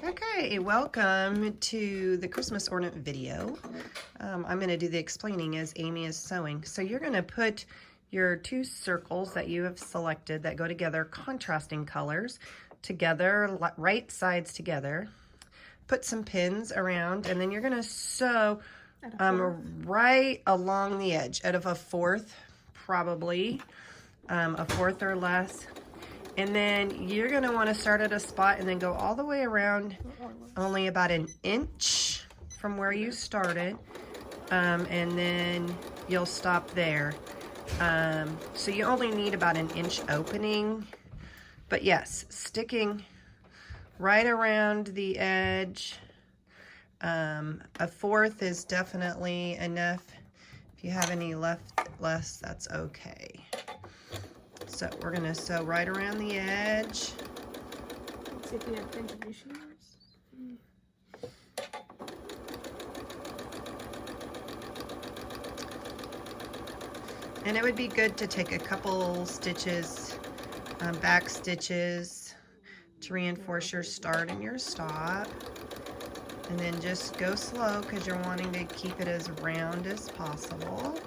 Okay, welcome to the Christmas ornament video. I'm going to do the explaining as Amy is sewing. So you're going to put your two circles that you have selected that go together, contrasting colors, together, right sides together. Put some pins around, and then you're going to sew right along the edge, out of a fourth, probably, a fourth or less. And then you're going to want to start at a spot and then go all the way around, only about an inch from where you started, and then you'll stop there. So you only need about an inch opening, but yes, sticking right around the edge. A fourth is definitely enough. If you have any less, that's okay. So we're going to sew right around the edge. Let's see if we have contributions. And it would be good to take a couple stitches, back stitches, to reinforce your start and your stop. And then just go slow because you're wanting to keep it as round as possible.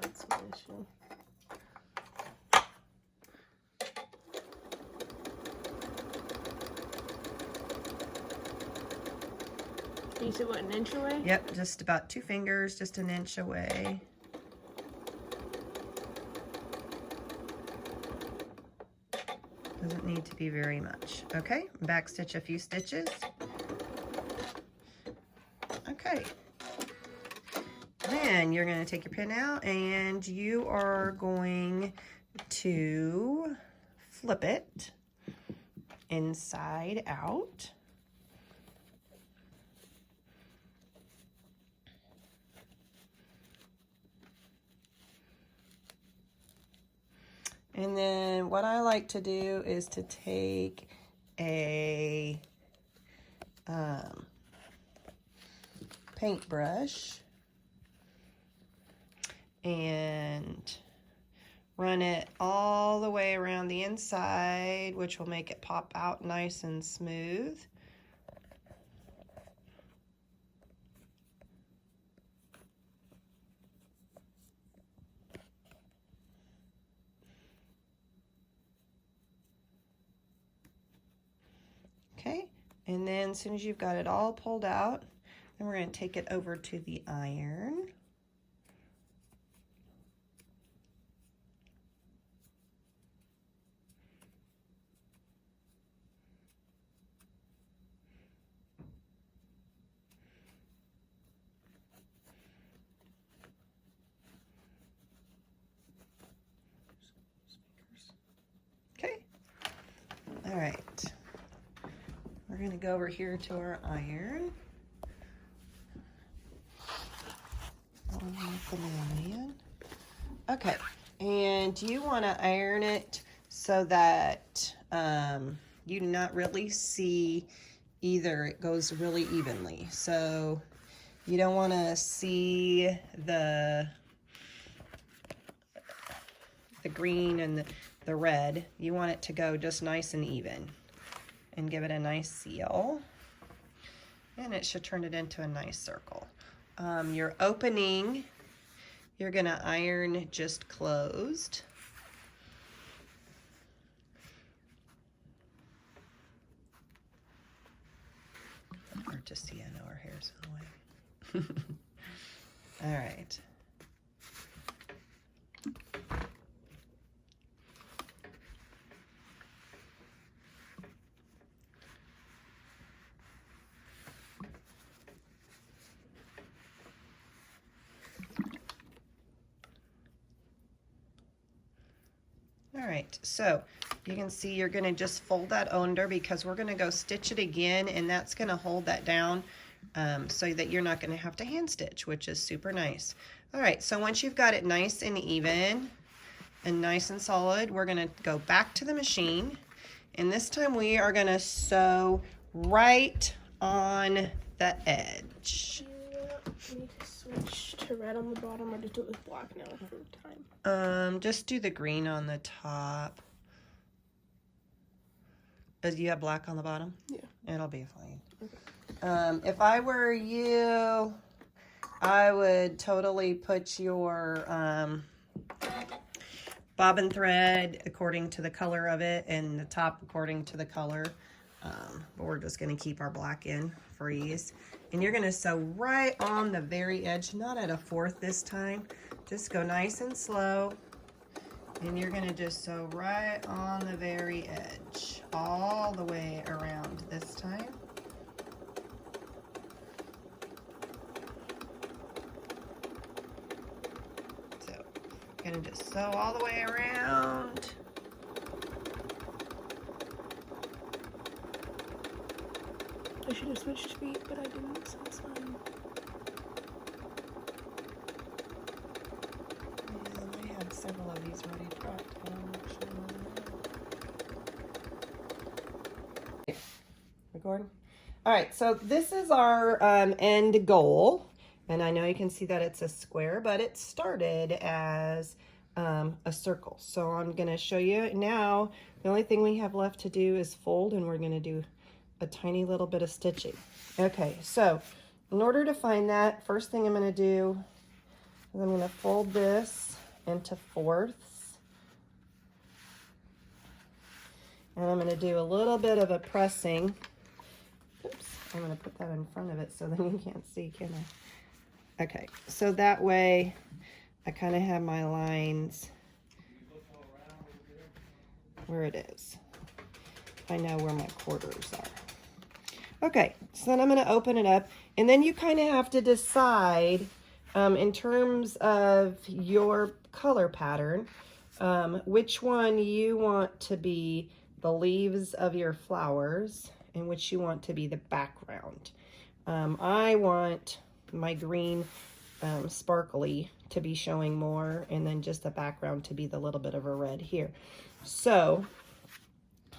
That's an issue. You said what, an inch away? Yep, just about 2 fingers, just an inch away. Doesn't need to be very much. Okay, back stitch a few stitches. Okay. Then you're going to take your pin out and you are going to flip it inside out. And then what I like to do is to take a paintbrush and run it all the way around the inside, which will make it pop out nice and smooth. Okay, and then as soon as you've got it all pulled out, then we're going to take it over to the iron. Okay, all right. We're going to go over here to our iron. Okay, and you want to iron it so that you do not really see either. It goes really evenly. So you don't want to see the green and the red. You want it to go just nice and even. And give it a nice seal, and it should turn it into a nice circle. Your opening, you're going to iron just closed. Hard to see, I know our hair's in the way. All right. All right, so you can see you're going to just fold that under because we're going to go stitch it again, and that's going to hold that down so that you're not going to have to hand stitch, which is super nice. All right, so once you've got it nice and even and nice and solid, we're going to go back to the machine, and this time we are going to sew right on the edge. I need to switch to red on the bottom, or just do it with black now for time. Just do the green on the top. Does you have black on the bottom? Yeah. It'll be fine. Okay. If I were you, I would totally put your bobbin thread according to the color of it and the top according to the color. But we're just going to keep our black in for ease. And you're going to sew right on the very edge, not at a fourth this time. Just go nice and slow. And you're going to just sew right on the very edge, all the way around this time. So, going to just sew all the way around. I should have switched feet, but I didn't, so it's fine. And I have several of these ready prepped, but I'm actually not. Recording? All right, so this is our end goal. And I know you can see that it's a square, but it started as a circle. So I'm going to show you now. The only thing we have left to do is fold, and we're going to do a tiny little bit of stitching. Okay, so in order to find that, first thing I'm going to do is I'm going to fold this into fourths. And I'm going to do a little bit of a pressing. Oops, I'm going to put that in front of it so then you can't see, can I? Okay, so that way I kind of have my lines where it is. I know where my quarters are. Okay, so then I'm going to open it up, and then you kind of have to decide in terms of your color pattern, which one you want to be the leaves of your flowers and which you want to be the background. I want my green sparkly to be showing more, and then just the background to be the little bit of a red here. So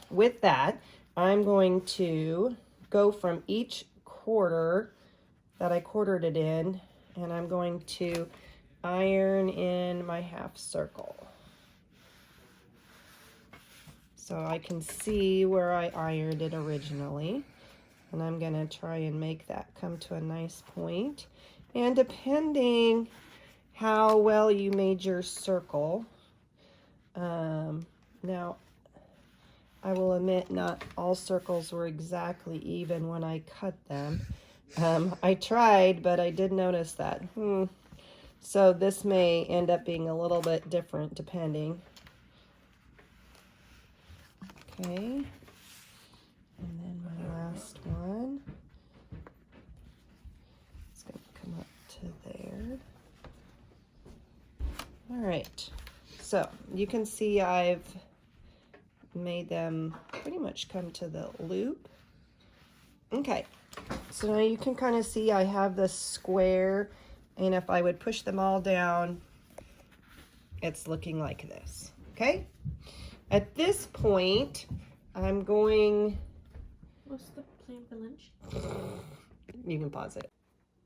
with that, I'm going to go from each quarter that I quartered it in, and I'm going to iron in my half circle. So I can see where I ironed it originally, and I'm going to try and make that come to a nice point. And depending how well you made your circle, now I will admit not all circles were exactly even when I cut them. I tried, but I did notice that. So this may end up being a little bit different depending. Okay. And then my last one. It's going to come up to there. All right. So you can see I've made them pretty much come to the loop. Okay, so now you can kind of see I have this square, and if I would push them all down, it's looking like this. Okay, at this point I'm going, What's the plan for lunch? you can pause it.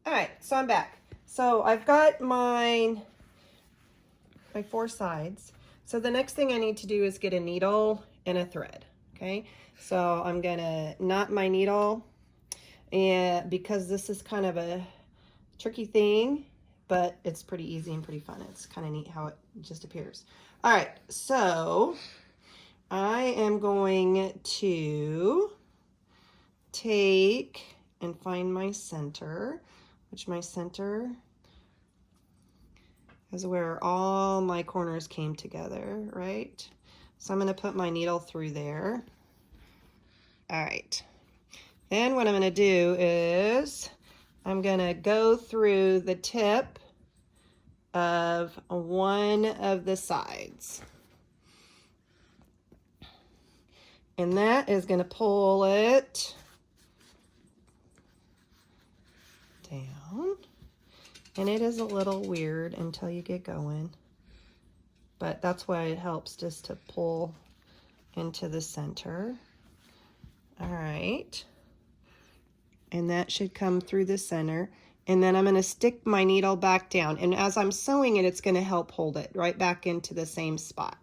All right, so I'm back. So I've got my four sides. So the next thing I need to do is get a needle and a thread. Okay, so I'm gonna knot my needle, and because this is kind of a tricky thing, but it's pretty easy and pretty fun. It's kind of neat how it just appears. All right, so I am going to take and find my center, which my center is where all my corners came together, right? So I'm going to put my needle through there. All right. Then what I'm going to do is I'm going to go through the tip of one of the sides. And that is going to pull it down. And it is a little weird until you get going. But that's why it helps just to pull into the center. All right. And that should come through the center. And then I'm going to stick my needle back down. And as I'm sewing it, it's going to help hold it right back into the same spot.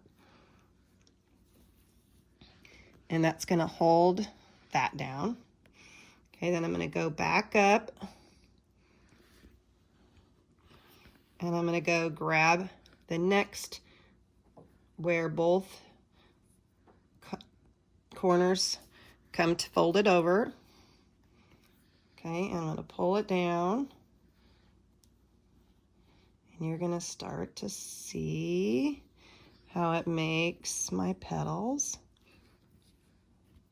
and that's going to hold that down. Okay, then I'm going to go back up, and I'm going to go grab the next where both corners come to fold it over. Okay, and I'm going to pull it down, and you're going to start to see how it makes my petals.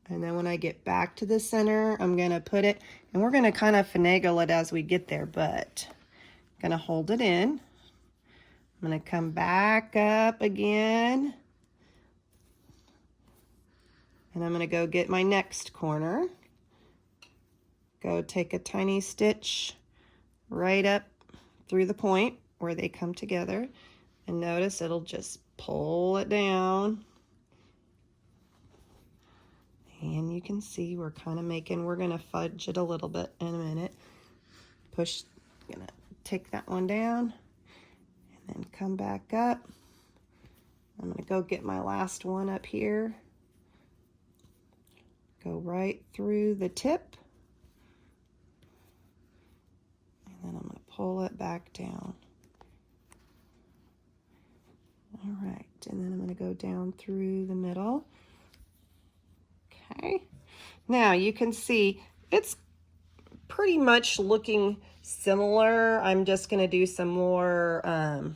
And then when I get back to the center, I'm going to put it, and we're going to kind of finagle it as we get there, but I'm going to hold it in. I'm going to come back up again, and I'm going to go get my next corner. Go take a tiny stitch right up through the point where they come together, and notice it'll just pull it down. And you can see we're kind of we're going to fudge it a little bit in a minute. Push, going to take that one down and then come back up. I'm going to go get my last one up here. Go right through the tip. And then I'm going to pull it back down. All right, and then I'm going to go down through the middle. Okay, now you can see it's pretty much looking similar. I'm just going to do some more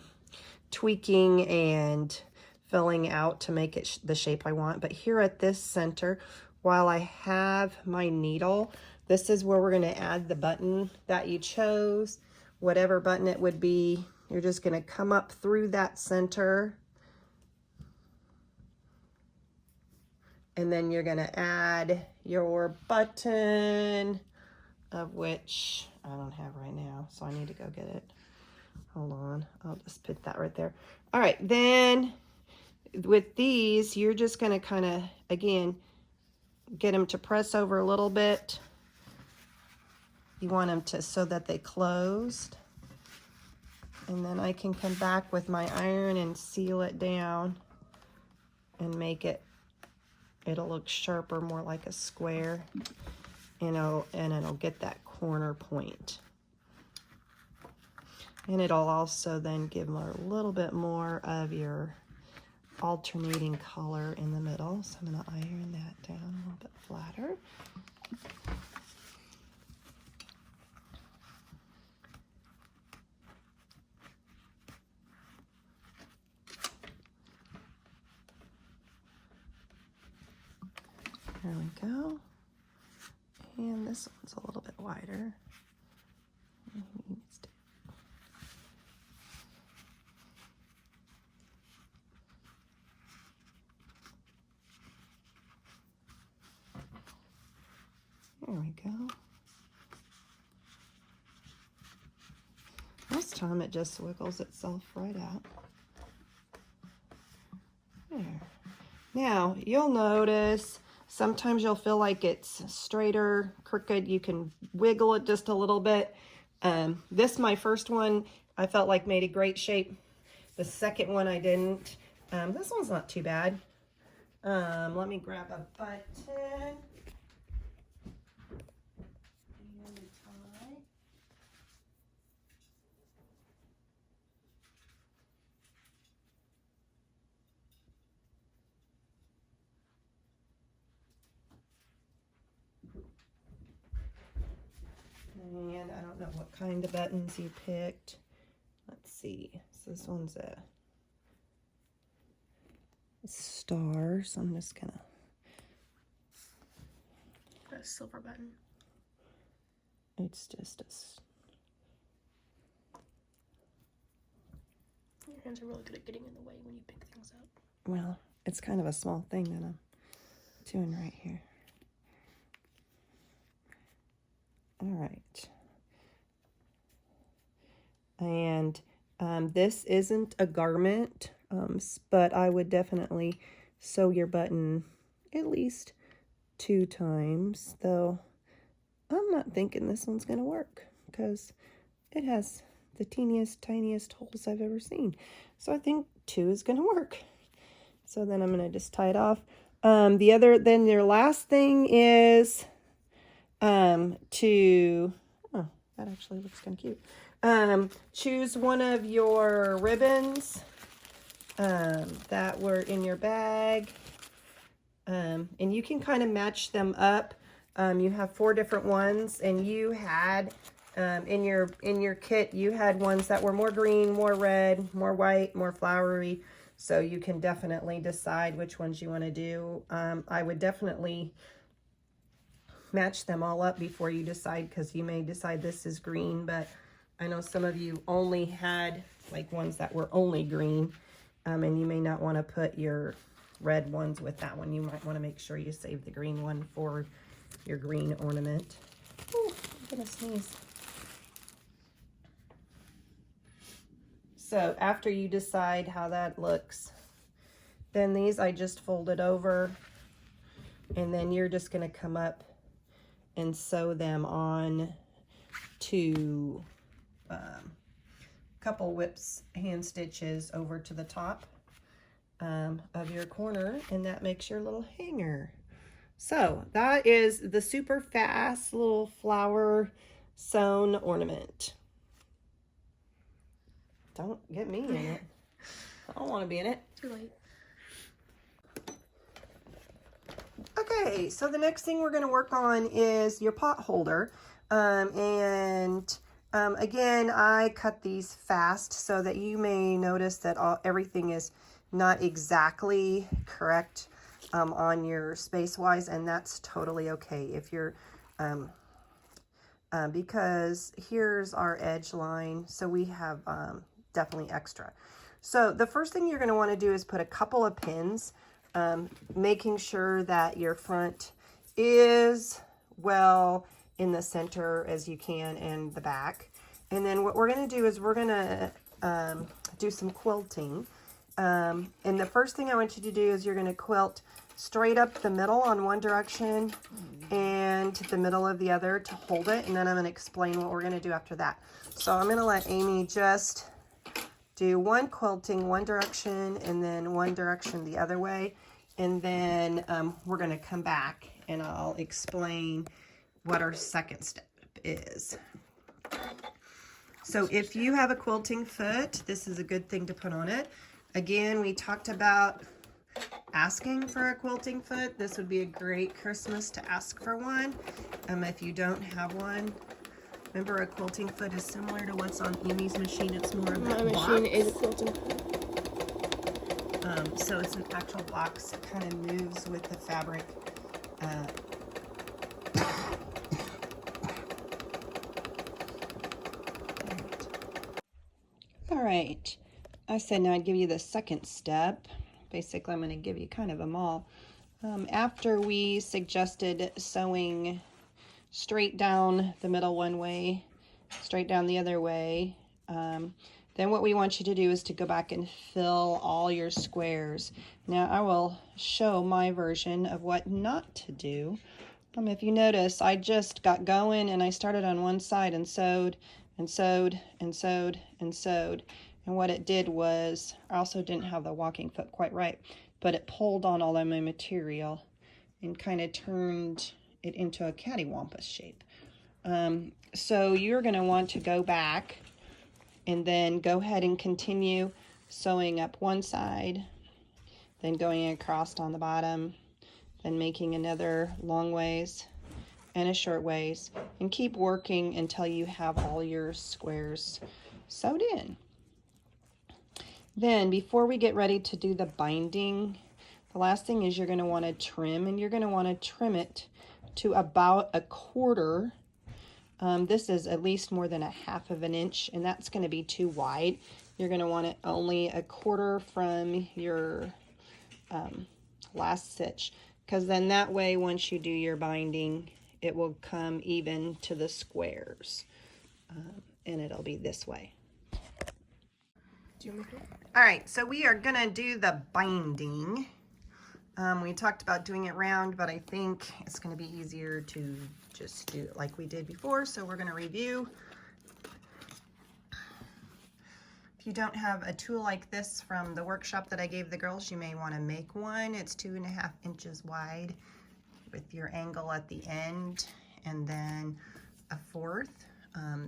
tweaking and filling out to make it the shape I want. But here at this center, while I have my needle, this is where we're going to add the button that you chose, whatever button it would be. You're just going to come up through that center, and then you're going to add your button, of which I don't have right now, so I need to go get it. Hold on, I'll just put that right there. All right, then with these, you're just going to kind of, again, get them to press over a little bit. You want them to, so that they closed. And then I can come back with my iron and seal it down and make it, it'll look sharper, more like a square, and it'll get that corner point. And it'll also then give a little bit more of your alternating color in the middle. So I'm going to iron that down a little bit flatter. There we go. And this one's a little bit wider. There we go. Most time it just wiggles itself right out. There. Now, you'll notice sometimes you'll feel like it's straighter, crooked. You can wiggle it just a little bit. This, my first one, I felt like made a great shape. The second one I didn't. This one's not too bad. Let me grab a button. And a tie. And I don't know what kind of buttons you picked. Let's see. So this one's a star, so I'm just gonna. A silver button. It's just Your hands are really good at getting in the way when you pick things up. well, it's kind of a small thing that I'm doing right here. All right. And this isn't a garment, but I would definitely sew your button at least 2 times, though I'm not thinking this one's going to work because it has the teeniest, tiniest holes I've ever seen. So I think 2 is going to work. So then I'm going to just tie it off. Then your last thing is to, oh, that actually looks kind of cute. Choose one of your ribbons that were in your bag. And you can kind of match them up. You have 4 different ones, and you had in your kit, you had ones that were more green, more red, more white, more flowery. So you can definitely decide which ones you want to do. I would definitely match them all up before you decide, because you may decide this is green, but I know some of you only had like ones that were only green, and you may not want to put your red ones with that one. You might want to make sure you save the green one for your green ornament. Oh, I'm gonna sneeze. So after you decide how that looks, then these I just folded over, and then you're just gonna come up and sew them on to couple whips, hand stitches over to the top of your corner, and that makes your little hanger. So that is the super fast little flower sewn ornament. Don't get me in it. I don't want to be in it. Too late. Okay, so the next thing we're going to work on is your pot holder. Again, I cut these fast so that you may notice that everything is not exactly correct on your space-wise, and that's totally okay. If you're, because here's our edge line, so we have definitely extra. So the first thing you're going to want to do is put a couple of pins, making sure that your front is well in the center as you can, and the back. And then what we're going to do is we're going to do some quilting. And the first thing I want you to do is you're going to quilt straight up the middle on one direction and the middle of the other to hold it. And then I'm going to explain what we're going to do after that. So I'm going to let Amy just do one quilting one direction and then one direction the other way. And then we're going to come back and I'll explain what our second step is. So if you have a quilting foot, this is a good thing to put on it. Again, we talked about asking for a quilting foot. This would be a great Christmas to ask for one. If you don't have one, remember a quilting foot is similar to what's on Amy's machine. It's more of My a box. machine is a quilting foot. So it's an actual box. It kind of moves with the fabric. All right. I said now I'd give you the second step. Basically, I'm going to give you kind of them all. After we suggested sewing straight down the middle one way, straight down the other way, then what we want you to do is to go back and fill all your squares. Now I will show my version of what not to do. If you notice, I just got going and I started on one side and sewed and sewed and sewed and sewed. And what it did was, I also didn't have the walking foot quite right, but it pulled on all of my material and kind of turned it into a cattywampus shape. So you're going to want to go back and then go ahead and continue sewing up one side, then going across on the bottom, then making another long ways and a short ways, and keep working until you have all your squares sewed in. Then before we get ready to do the binding, the last thing is you're going to want to trim, and you're going to want to trim it to about 1/4. This is at least more than 1/2 of an inch, and that's going to be too wide. You're going to want it only 1/4 from your last stitch, because then that way once you do your binding, it will come even to the squares, and it'll be this way. All right, so we are gonna do the binding. We talked about doing it round, but I think it's gonna be easier to just do it like we did before, so we're gonna review. If If you don't have a tool like this from the workshop that I gave the girls, you may want to make one. It's 2.5 inches wide with your angle at the end and then a 1/4.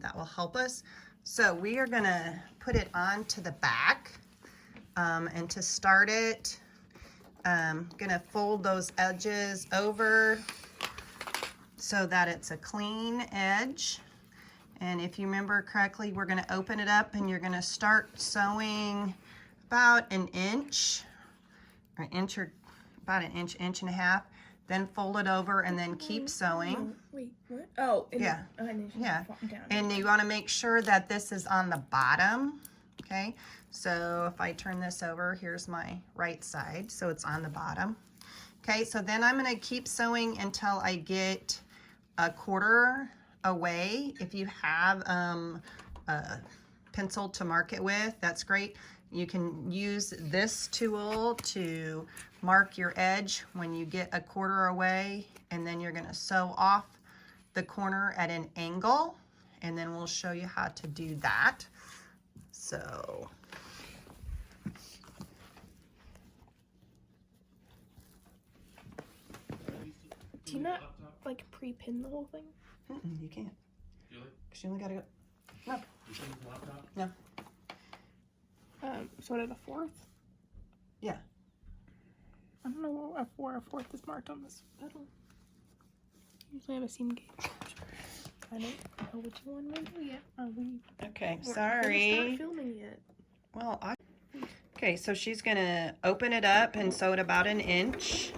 That will help us. So we are gonna put it onto the back, and to start it, gonna fold those edges over so that it's a clean edge. And if you remember correctly, we're gonna open it up and you're gonna start sewing about an inch, or about an inch, inch and a half, then fold it over and then keep sewing. Wait, what? Oh, Yeah. Yeah. Down. And you wanna make sure that this is on the bottom, okay? So if I turn this over, here's my right side, so it's on the bottom. Okay, so then I'm gonna keep sewing until I get a 1/4 away. If you have a pencil to mark it with, that's great. You can use this tool to mark your edge when you get a 1/4 away, and then you're gonna sew off the corner at an angle, and then we'll show you how to do that. So Do you not like pre-pin the whole thing? you can't, Really? because you only gotta go. No, You think it's a laptop? no, So what, at a 4th? yeah. I don't know what a 4th is marked on this pedal. Usually have a seam gauge. I don't know which one we're doing yet. Okay, We're not gonna sorry. start filming yet. Well, okay, so she's gonna open it up and sew it about an inch.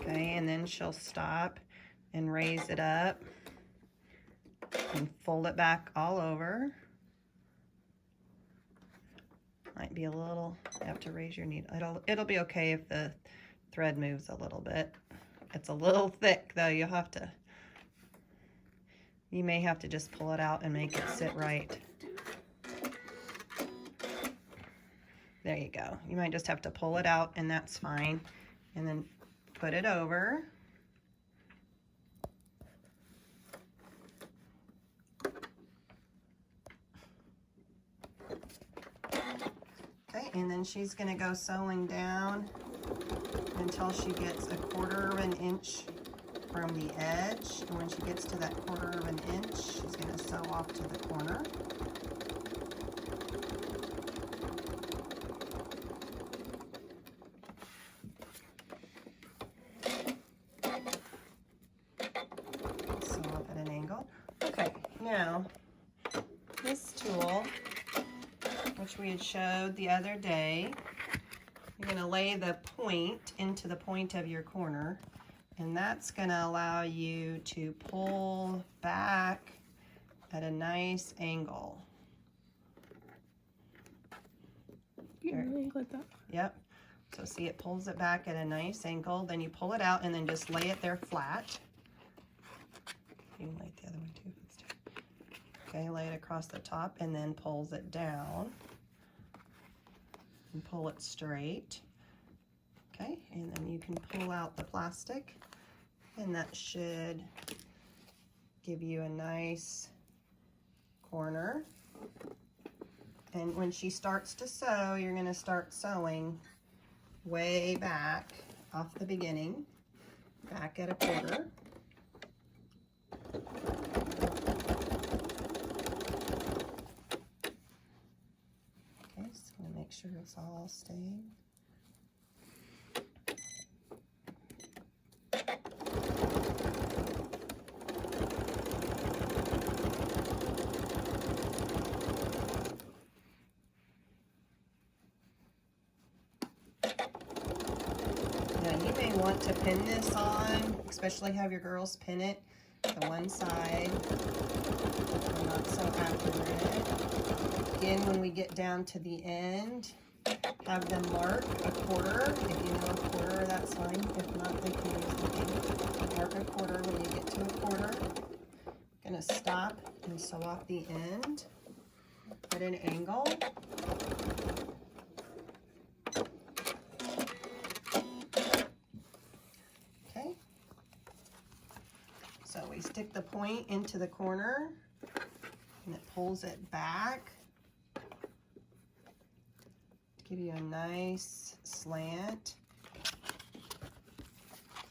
Okay, and then she'll stop and raise it up and fold it back all over. Might be a little, you have to raise your needle. It'll be okay if the thread moves a little bit. It's a little thick though, you may have to just pull it out and make it sit right. There you go. You might just have to pull it out and that's fine. And then put it over. Okay, and then she's gonna go sewing down until she gets a 1/4 inch from the edge. And when she gets to that 1/4 inch, she's gonna sew off to the corner. Sew off at an angle. Okay, now this tool, which we had showed the other day, you're going to lay the point into the point of your corner, and that's going to allow you to pull back at a nice angle. You really like that? Yep. So see, it pulls it back at a nice angle. Then you pull it out and then just lay it there flat. You can lay it the other way too. If it's too. Okay, lay it across the top and then pulls it down. And pull it straight. Okay, and then you can pull out the plastic, and that should give you a nice corner. And when she starts to sew, you're going to start sewing way back off the beginning, back at a 1/4. Okay, just going to make sure it's all staying. Now you may want to pin this on, especially have your girls pin it to one side. They're not so accurate. Again, when we get down to the end, have them mark a 1/4. If you know a 1/4, that's fine. If not, they can use the thing. Mark a 1/4 when you get to a 1/4. Gonna stop and sew off the end at an angle. Okay. So we stick the point into the corner and it pulls it back to give you a nice slant.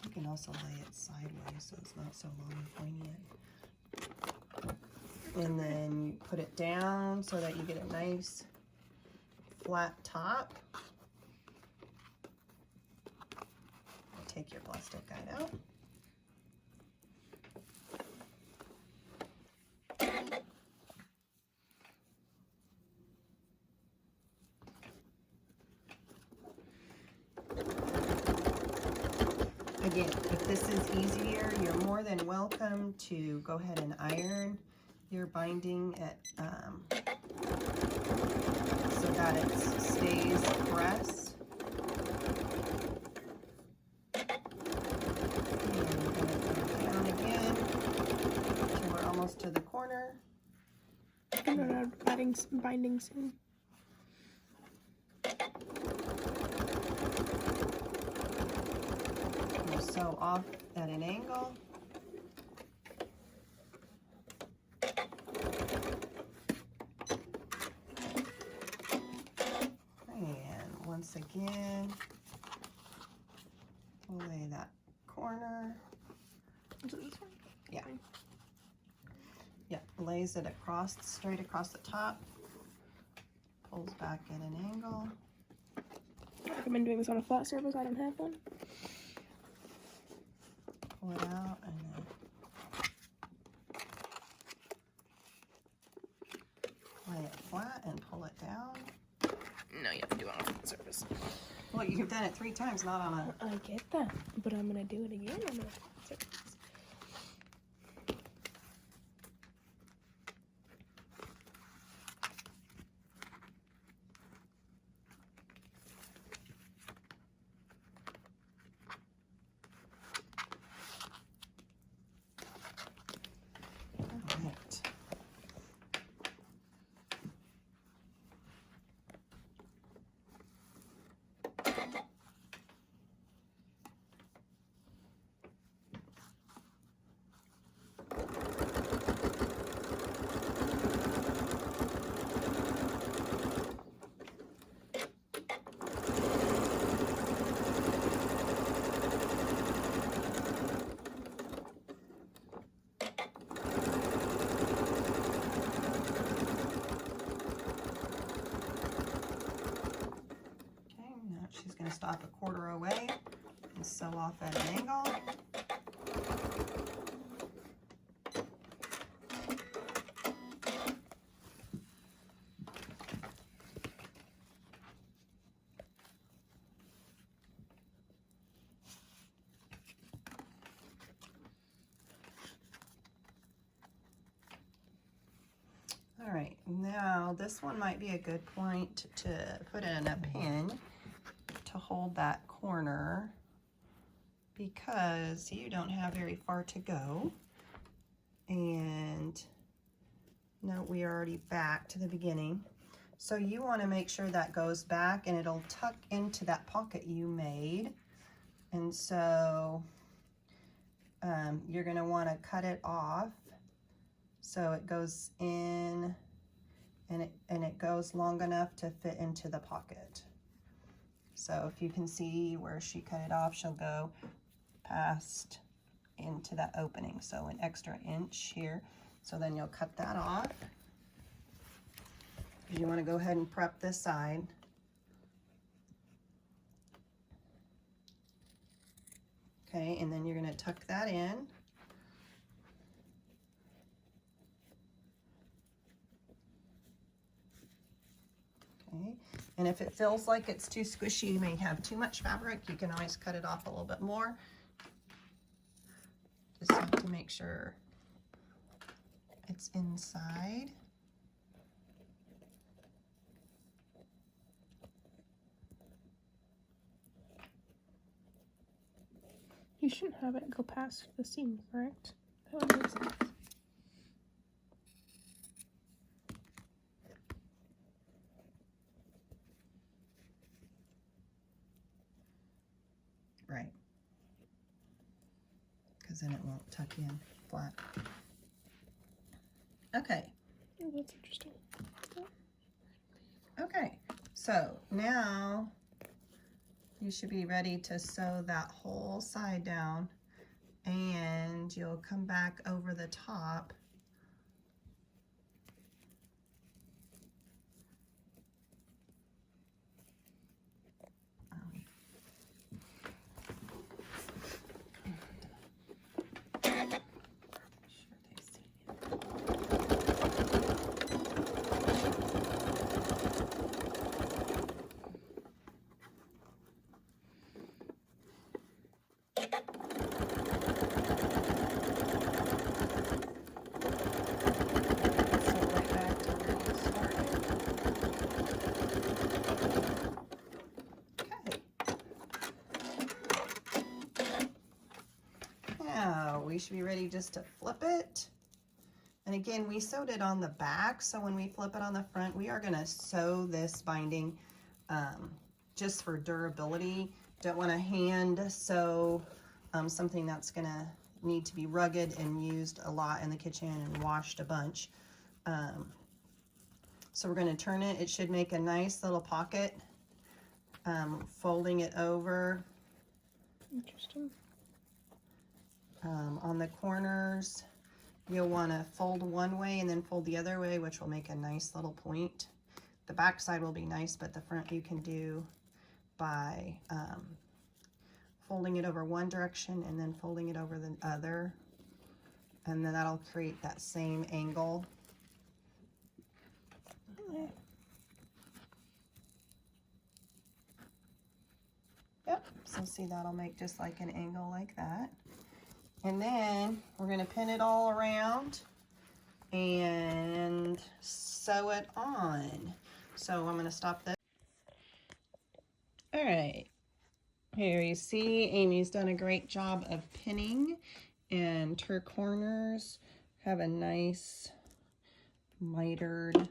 You can also lay it sideways so it's not so long and poignant. And then you put it down so that you get a nice flat top. Take your plastic guide out. Again, if this is easier, you're more than welcome to go ahead and iron your binding at, so that it stays pressed. And we're going to put it down again until we're almost to the corner. I'm gonna add binding soon. We'll sew off at an angle. And once again, we'll lay that corner. Is it this one? Yeah. Yeah, lays it across, straight across the top. Pulls back at an angle. I recommend doing this on a flat surface. I don't have one. Pull it out and then lay it flat and pull it down. No, you have to do it on a flat surface. Well, you've done it 3 times, not on a... I get that, but I'm gonna do it again on a flat surface. Right. She's going to stop 1/4 away and sew off at an angle. All right, now this one might be a good point to put in a pin to hold that corner because you don't have very far to go. And no, we are already back to the beginning. So you want to make sure that goes back and it'll tuck into that pocket you made. And so you're going to want to cut it off so it goes in and it goes long enough to fit into the pocket. So if you can see where she cut it off, she'll go past into that opening. So an extra inch here. So then you'll cut that off. You want to go ahead and prep this side. Okay, and then you're going to tuck that in. Okay, and if it feels like it's too squishy, you may have too much fabric, you can always cut it off a little bit more. Just have to make sure it's inside. You shouldn't have it go past the seam, correct? That would make sense. Right. Because then it won't tuck in flat. Okay. Oh, that's interesting. Okay, so now you should be ready to sew that whole side down, and you'll come back over the top we should be ready just to flip it. And again, we sewed it on the back, so when we flip it on the front, we are going to sew this binding just for durability. Don't want to hand sew something that's going to need to be rugged and used a lot in the kitchen and washed a bunch. So we're going to turn it. It should make a nice little pocket, folding it over. Interesting. On the corners, you'll want to fold one way and then fold the other way, which will make a nice little point. The back side will be nice, but the front you can do by folding it over one direction and then folding it over the other. And then that'll create that same angle. Yep, so see, that'll make just like an angle like that. And then we're going to pin it all around and sew it on. So I'm going to stop this. All right, here you see Amy's done a great job of pinning, and her corners have a nice miteredness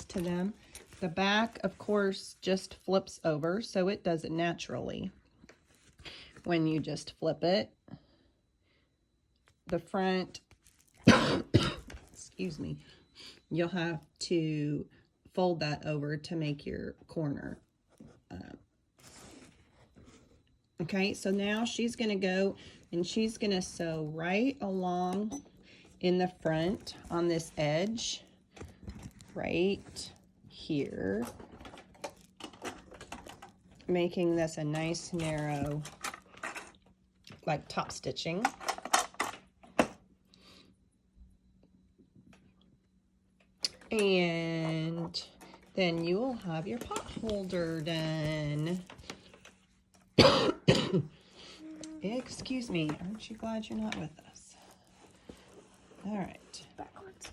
to them. The back, of course, just flips over, so it does it naturally when you just flip it. The front, excuse me, you'll have to fold that over to make your corner. Okay, so now she's going to go and she's going to sew right along in the front on this edge right here, making this a nice narrow, like top stitching. And then you will have your pot holder done. Excuse me, aren't you glad you're not with us? All right. Backwards.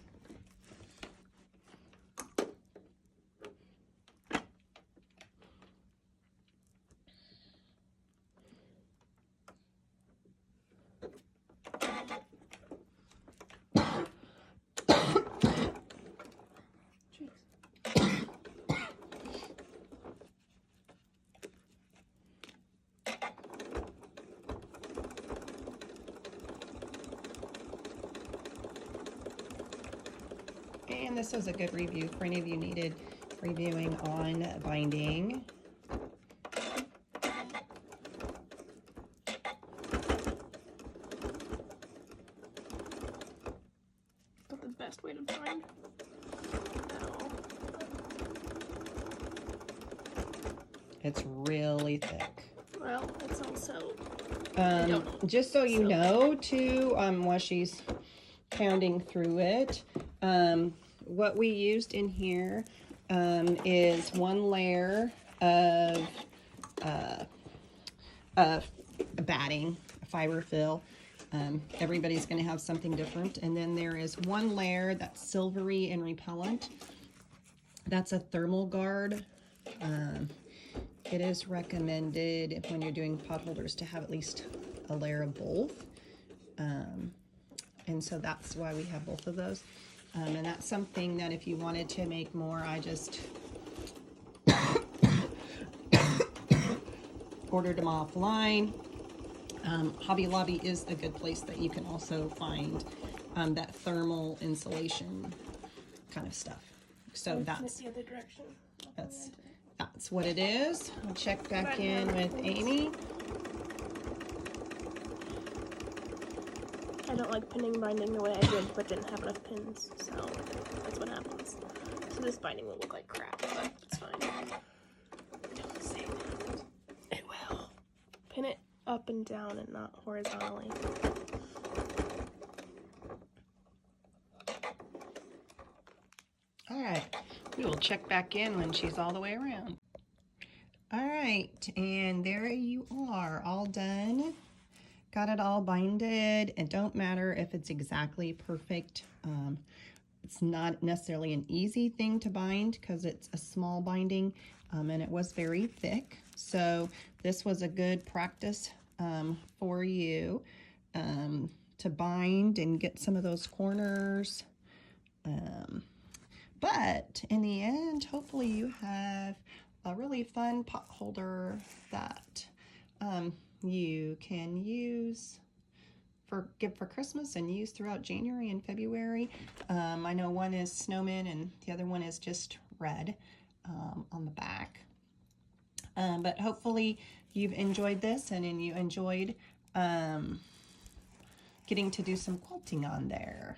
And this was a good review for any of you needed reviewing on binding. Not the best way to bind. No. It's really thick. Well, it's also Just so you know too, while she's pounding through it, what we used in here is one layer of batting, fiber fill. Everybody's going to have something different. And then there is one layer that's silvery and repellent. That's a thermal guard. It is recommended when you're doing pot holders to have at least a layer of both. And so that's why we have both of those. And that's something that if you wanted to make more, I just ordered them offline. Hobby Lobby is a good place that you can also find that thermal insulation kind of stuff. So Pin it that's the other direction. that's what it is. I'll check back in with Amy. I don't like pinning binding the way I did, but didn't have enough pins, so that's what happens. So this binding will look like crap, but it's fine. Don't say that. It will. Pin it up and down and not horizontally. All right, we will check back in when she's all the way around. All right, and there you are, all done. Got it all binded. It don't matter if it's exactly perfect. It's not necessarily an easy thing to bind because it's a small binding, and it was very thick. So this was a good practice for you to bind and get some of those corners. But in the end, hopefully you have a really fun pot holder that you can use give for Christmas and use throughout January and February. I know one is snowman and the other one is just red on the back. But hopefully you've enjoyed this and you enjoyed getting to do some quilting on there.